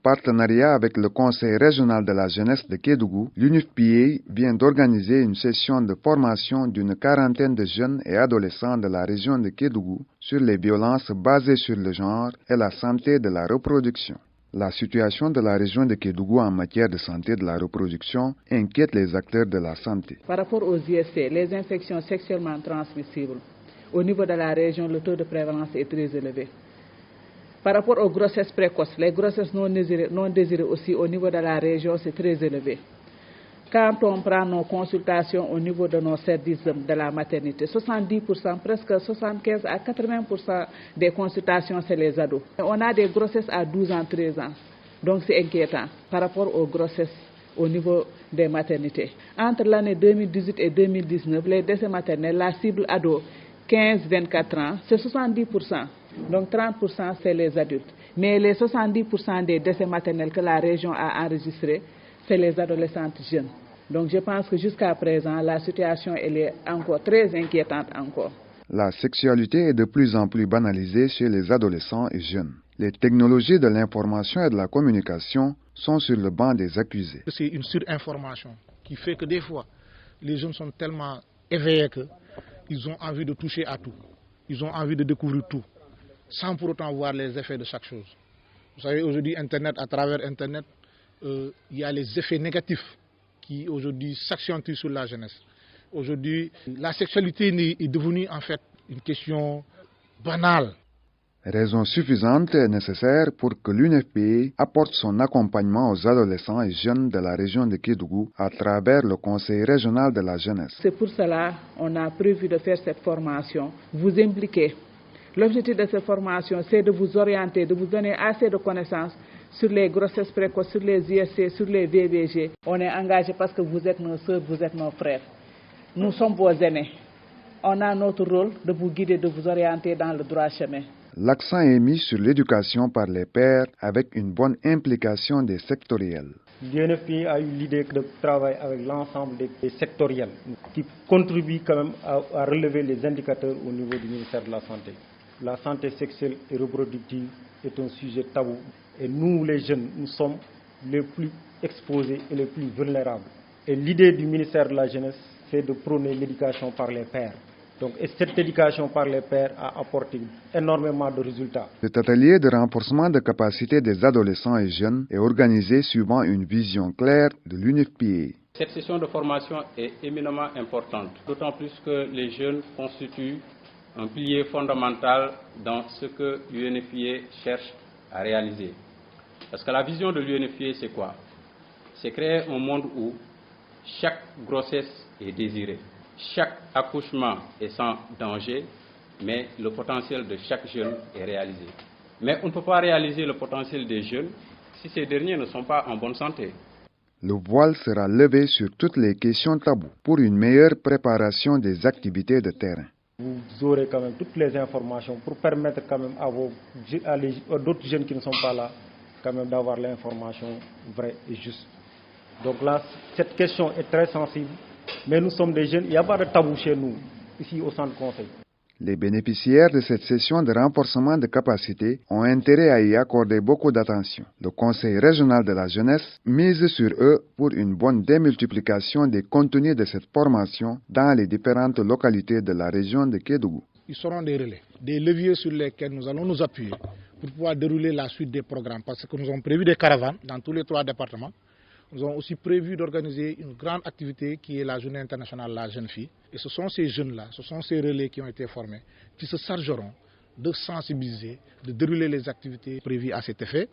partenariat avec le Conseil régional de la jeunesse de Kédougou, l'UNFPA vient d'organiser une session de formation d'une quarantaine de jeunes et adolescents de la région de Kédougou sur les violences basées sur le genre et la santé de la reproduction. La situation de la région de Kédougou en matière de santé de la reproduction inquiète les acteurs de la santé. Par rapport aux IST, les infections sexuellement transmissibles, au niveau de la région, le taux de prévalence est très élevé. Par rapport aux grossesses précoces, les grossesses non désirées aussi au niveau de la région, c'est très élevé. Quand on prend nos consultations au niveau de nos services de la maternité, 70%, presque 75 à 80% des consultations, c'est les ados. On a des grossesses à 12 ans, 13 ans, donc c'est inquiétant par rapport aux grossesses au niveau des maternités. Entre l'année 2018 et 2019, les décès maternels, la cible ado 15-24 ans, c'est 70%. Donc 30% c'est les adultes. Mais les 70% des décès maternels que la région a enregistrés, c'est les adolescentes jeunes. Donc je pense que jusqu'à présent, la situation elle est encore très inquiétante encore. La sexualité est de plus en plus banalisée chez les adolescents et jeunes. Les technologies de l'information et de la communication sont sur le banc des accusés. C'est une surinformation qui fait que des fois, les jeunes sont tellement éveillés qu'ils ont envie de toucher à tout. Ils ont envie de découvrir tout, sans pour autant voir les effets de chaque chose. Vous savez, aujourd'hui, Internet, à travers Internet, il y a les effets négatifs qui aujourd'hui s'accentuent sur la jeunesse. Aujourd'hui, la sexualité est devenue en fait une question banale. Raison suffisante et nécessaire pour que l'UNFPA apporte son accompagnement aux adolescents et jeunes de la région de Kédougou à travers le Conseil régional de la jeunesse. C'est pour cela qu'on a prévu de faire cette formation, vous impliquer. L'objectif de cette formation, c'est de vous orienter, de vous donner assez de connaissances sur les grossesses précoces, sur les IST, sur les VBG. On est engagé parce que vous êtes nos sœurs, vous êtes nos frères. Nous sommes vos aînés. On a notre rôle de vous guider, de vous orienter dans le droit chemin. L'accent est mis sur l'éducation par les pairs avec une bonne implication des sectoriels. L'UNFPA a eu l'idée de travailler avec l'ensemble des sectoriels qui contribuent quand même à relever les indicateurs au niveau du ministère de la Santé. La santé sexuelle et reproductive est un sujet tabou et nous les jeunes, nous sommes les plus exposés et les plus vulnérables. Et l'idée du ministère de la Jeunesse, c'est de prôner l'éducation par les pairs. Et cette éducation par les pairs a apporté énormément de résultats. Cet atelier de renforcement de capacité des adolescents et jeunes est organisé suivant une vision claire de l'UNFPA. Cette session de formation est éminemment importante, d'autant plus que les jeunes constituent un pilier fondamental dans ce que l'UNFPA cherche à réaliser. Parce que la vision de l'UNFPA, c'est quoi? C'est créer un monde où chaque grossesse est désirée. Chaque accouchement est sans danger, mais le potentiel de chaque jeune est réalisé. Mais on ne peut pas réaliser le potentiel des jeunes si ces derniers ne sont pas en bonne santé. Le voile sera levé sur toutes les questions taboues pour une meilleure préparation des activités de terrain. Vous aurez quand même toutes les informations pour permettre quand même à d'autres jeunes qui ne sont pas là quand même d'avoir l'information vraie et juste. Donc là, cette question est très sensible. Mais nous sommes des jeunes, il n'y a pas de tabou chez nous, ici au centre conseil. Les bénéficiaires de cette session de renforcement de capacité ont intérêt à y accorder beaucoup d'attention. Le Conseil régional de la jeunesse mise sur eux pour une bonne démultiplication des contenus de cette formation dans les différentes localités de la région de Kédougou. Ils seront des relais, des leviers sur lesquels nous allons nous appuyer pour pouvoir dérouler la suite des programmes. Parce que nous avons prévu des caravanes dans tous les 3 départements. Nous avons aussi prévu d'organiser une grande activité qui est la Journée internationale de la jeune fille. Et ce sont ces jeunes-là, ce sont ces relais qui ont été formés, qui se chargeront de sensibiliser, de dérouler les activités prévues à cet effet.